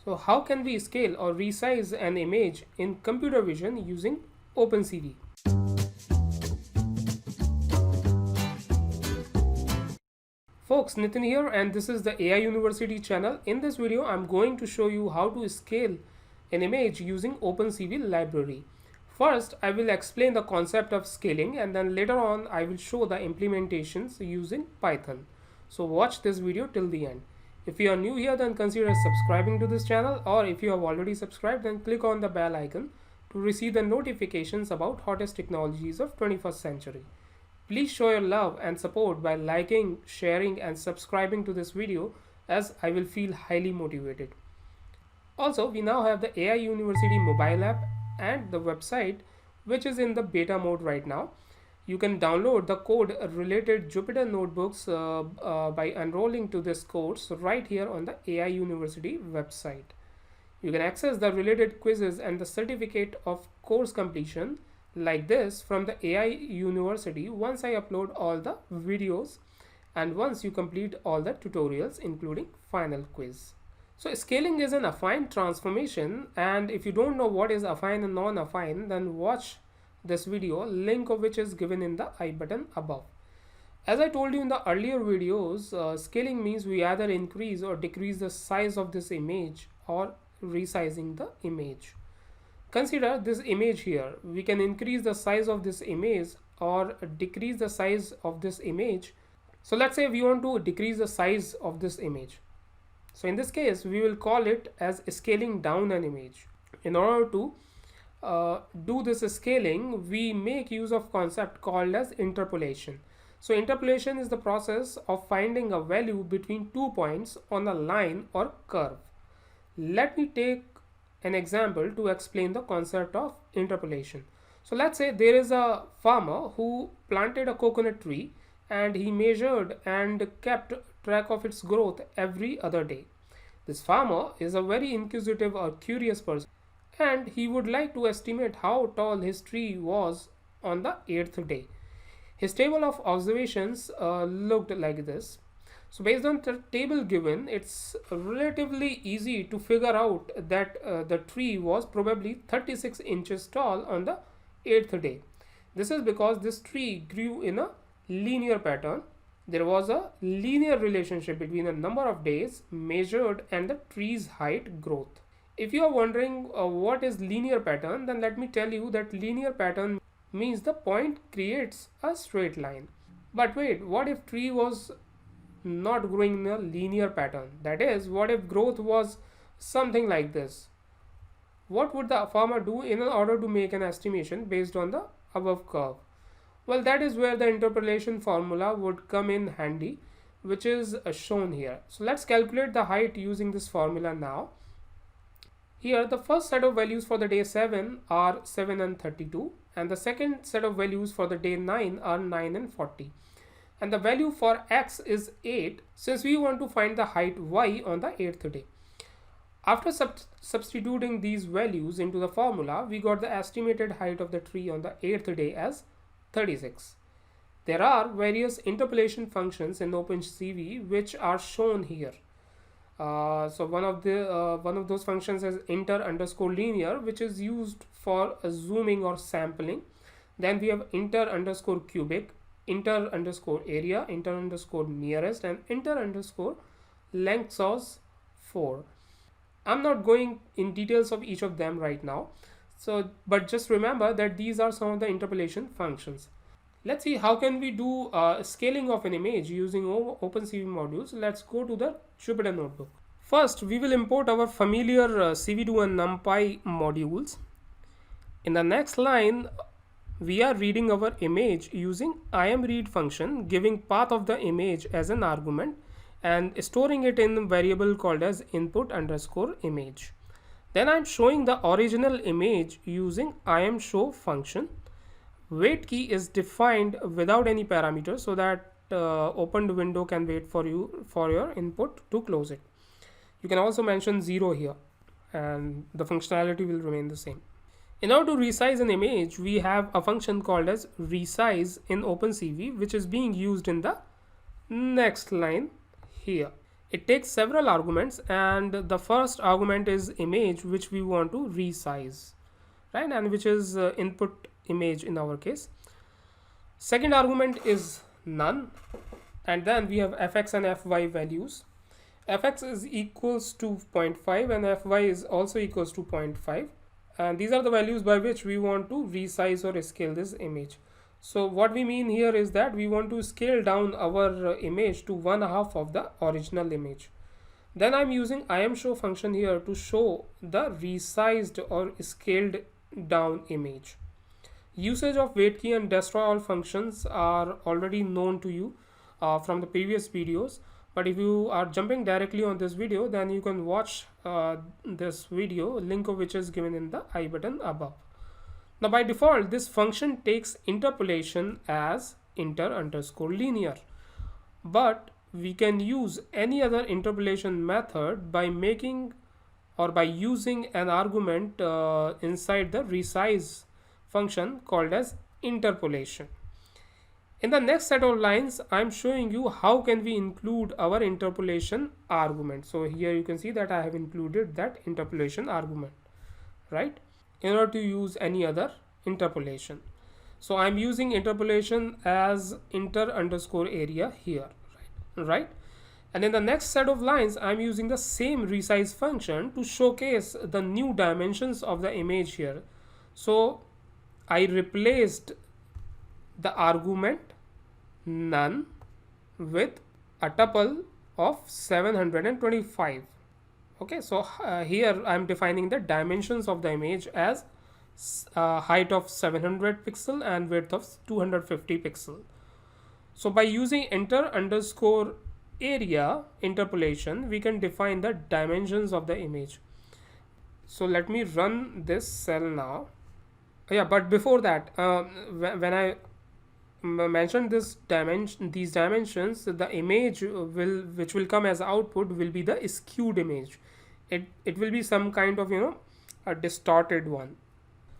So how can we scale or resize an image in computer vision using Opencv? Folks, Nitin here, and this is the AI University channel. In this video, I'm going to show you how to scale an image using Opencv library. First, I will explain the concept of scaling, and then later on I will show the implementations using Python. So watch this video till the end. If you are new here, then consider subscribing to this channel, or if you have already subscribed, then click on the bell icon to receive the notifications about hottest technologies of 21st century. Please show your love and support by liking, sharing and subscribing to this video, as I will feel highly motivated. Also, we now have the AI University mobile app and the website, which is in the beta mode right now. You can download the code related Jupyter notebooks by enrolling to this course right here on the AI University website. You can access the related quizzes and the certificate of course completion like this from the AI University once I upload all the videos and once you complete all the tutorials including final quiz. So scaling is an affine transformation, and if you don't know what is affine and non-affine, then watch this video, link of which is given in the I button above. As I told you in the earlier videos, scaling means we either increase or decrease the size of this image or resizing the image. Consider this image here. We can increase the size of this image or decrease the size of this image. So let's say we want to decrease the size of this image. So in this case, we will call it as scaling down an image. In order to do this scaling, we make use of concept called as interpolation. So interpolation is the process of finding a value between 2 points on a line or curve. Let me take an example to explain the concept of interpolation. So let's say there is a farmer who planted a coconut tree and he measured and kept track of its growth every other day. This farmer is a very inquisitive or curious person, and he would like to estimate how tall his tree was on the 8th day. His table of observations looked like this. So based on the table given, it's relatively easy to figure out that the tree was probably 36 inches tall on the 8th day. This is because this tree grew in a linear pattern. There was a linear relationship between the number of days measured and the tree's height growth. If you are wondering what is linear pattern, then let me tell you that linear pattern means the point creates a straight line. But wait, what if tree was not growing in a linear pattern? That is, what if growth was something like this? What would the farmer do in order to make an estimation based on the above curve? Well, that is where the interpolation formula would come in handy, which is shown here. So let's calculate the height using this formula now. Here, the first set of values for the day 7 are 7 and 32, and the second set of values for the day 9 are 9 and 40. And the value for x is 8, since we want to find the height y on the 8th day. After substituting these values into the formula, we got the estimated height of the tree on the 8th day as 36. There are various interpolation functions in Opencv which are shown here. So one of those functions is inter_linear, which is used for zooming or sampling. Then we have inter_cubic, inter_area, inter_nearest, and inter_length 4. I'm not going in details of each of them right now. But just remember that these are some of the interpolation functions. Let's see how can we do scaling of an image using Opencv modules. Let's go to the Jupyter notebook. First, we will import our familiar CV2 and NumPy modules. In the next line, we are reading our image using imRead function, giving path of the image as an argument and storing it in a variable called as input_image. Then I'm showing the original image using imShow function. Wait key is defined without any parameters so that opened window can wait for your input to close it. You can also mention 0 here and the functionality will remain the same. In order to resize an image, we have a function called as Resize in Opencv, which is being used in the next line here. It takes several arguments, and the first argument is image, which we want to resize, right, and which is input image in our case. Second argument is none, and then we have fx and fy values. Fx is equals to 0.5 and fy is also equals to 0.5, and these are the values by which we want to resize or scale this image. So what we mean here is that we want to scale down our image to 1/2 of the original image. Then I'm using imshow function here to show the resized or scaled down image. Usage of wait key and destroy all functions are already known to you from the previous videos, but if you are jumping directly on this video, then you can watch this video, link of which is given in the I button above. Now by default, this function takes interpolation as inter_linear, but we can use any other interpolation method by making or by using an argument inside the resize function called as interpolation. In the next set of lines, I'm showing you how can we include our interpolation argument. So here you can see that I have included that interpolation argument, right, in order to use any other interpolation. So I'm using interpolation as inter_area here, right? And in the next set of lines, I'm using the same resize function to showcase the new dimensions of the image here. So I replaced the argument none with a tuple of 725. Okay, so here I'm defining the dimensions of the image as height of 700 pixel and width of 250 pixel. So by using inter_area interpolation, we can define the dimensions of the image. So let me run this cell now. Yeah, but before that, when I mentioned these dimensions, the image which will come as output will be the skewed image. It will be some kind of a distorted one.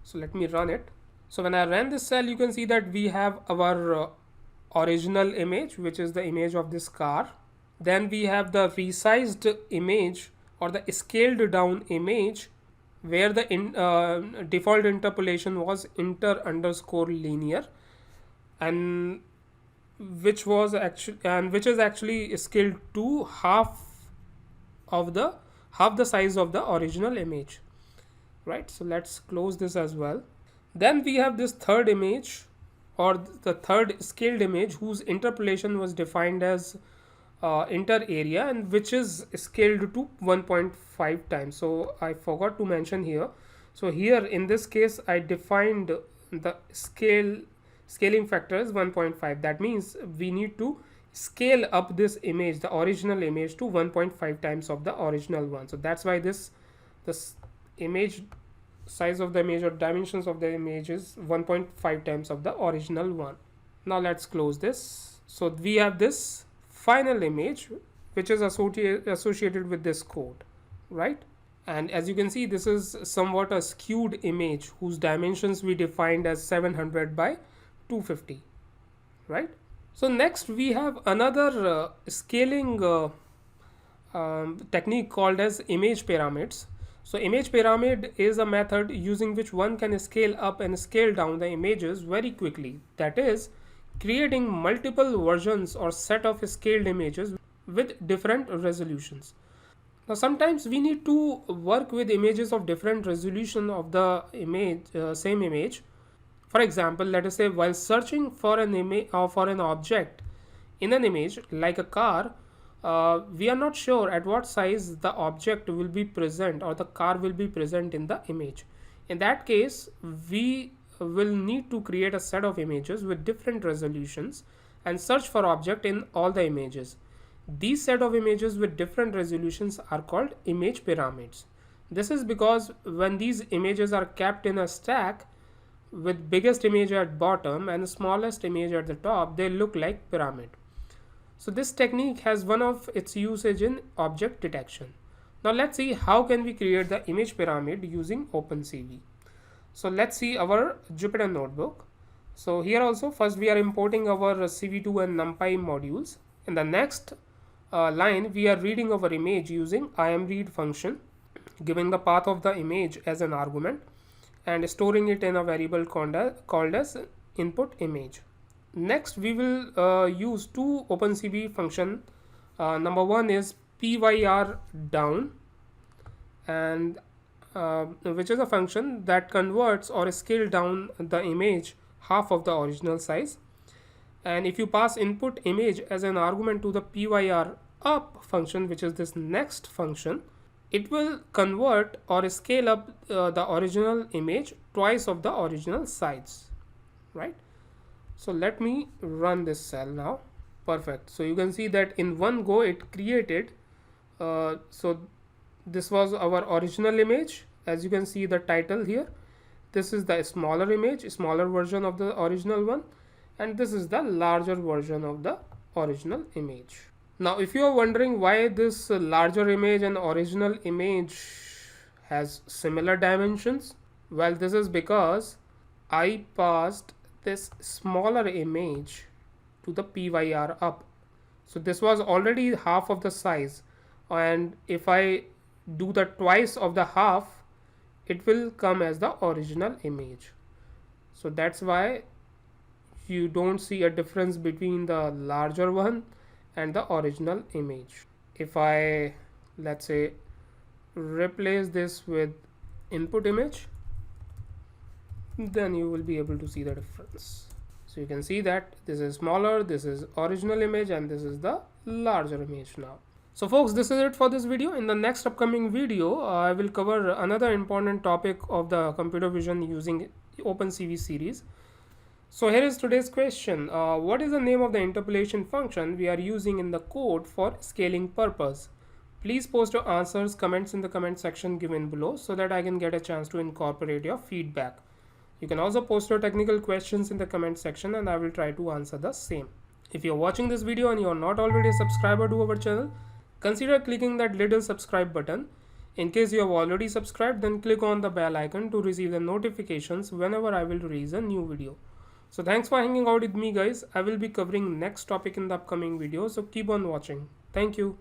So let me run it. So when I ran this cell, you can see that we have our original image, which is the image of this car. Then we have the resized image or the scaled down image, where the default interpolation was inter_linear, and which is actually scaled to half the size of the original image, right? So let's close this as well. Then we have this third image or the third scaled image whose interpolation was defined as inter area, and which is scaled to 1.5 times. So I forgot to mention here. So here in this case, I defined the scaling factor is 1.5. That means we need to scale up this image, the original image, to 1.5 times of the original one. So that's why this image size of the image or dimensions of the image is 1.5 times of the original one. Now let's close this. So we have this final image which is associated with this code, right? And as you can see, this is somewhat a skewed image whose dimensions we defined as 700 by 250, right? So next we have another scaling technique called as image pyramids. So image pyramid is a method using which one can scale up and scale down the images very quickly. That is, creating multiple versions or set of scaled images with different resolutions. Now sometimes we need to work with images of different resolution of the image, same image. For example, let us say while searching for an image or for an object in an image like a car, we are not sure at what size the object will be present or the car will be present in the image. In that case, we will need to create a set of images with different resolutions and search for object in all the images. These set of images with different resolutions are called image pyramids. This is because when these images are kept in a stack with biggest image at bottom and smallest image at the top, they look like pyramid. So this technique has one of its usage in object detection. Now let's see how can we create the image pyramid using Opencv. So let's see our Jupyter notebook. So here also first we are importing our CV2 and NumPy modules. In the next line, we are reading our image using imread function, giving the path of the image as an argument and storing it in a variable called as input image. Next, we will use two Opencv function. Number one is pyr down, and which is a function that converts or scale down the image half of the original size. And if you pass input image as an argument to the pyr up function, which is this next function, it will convert or scale up the original image twice of the original size, right? So let me run this cell now. Perfect. So you can see that in one go it created. So this was our original image. As you can see the title here, this is the smaller image, smaller version of the original one, and this is the larger version of the original image. Now if you are wondering why this larger image and original image has similar dimensions, well, this is because I passed this smaller image to the pyr up. So this was already half of the size, and if I do the twice of the half, it will come as the original image. So that's why you don't see a difference between the larger one and the original image. If I, let's say, replace this with input image, then you will be able to see the difference. So you can see that this is smaller, this is original image, and this is the larger image now. So folks, this is it for this video. In the next upcoming video, I will cover another important topic of the computer vision using Opencv series. So here is today's question. What is the name of the interpolation function we are using in the code for scaling purpose? Please post your answers, comments in the comment section given below so that I can get a chance to incorporate your feedback. You can also post your technical questions in the comment section and I will try to answer the same. If you are watching this video and you are not already a subscriber to our channel, consider clicking that little subscribe button. In case you have already subscribed, then click on the bell icon to receive the notifications whenever I will release a new video. So thanks for hanging out with me, guys. I will be covering next topic in the upcoming video, so keep on watching. Thank you.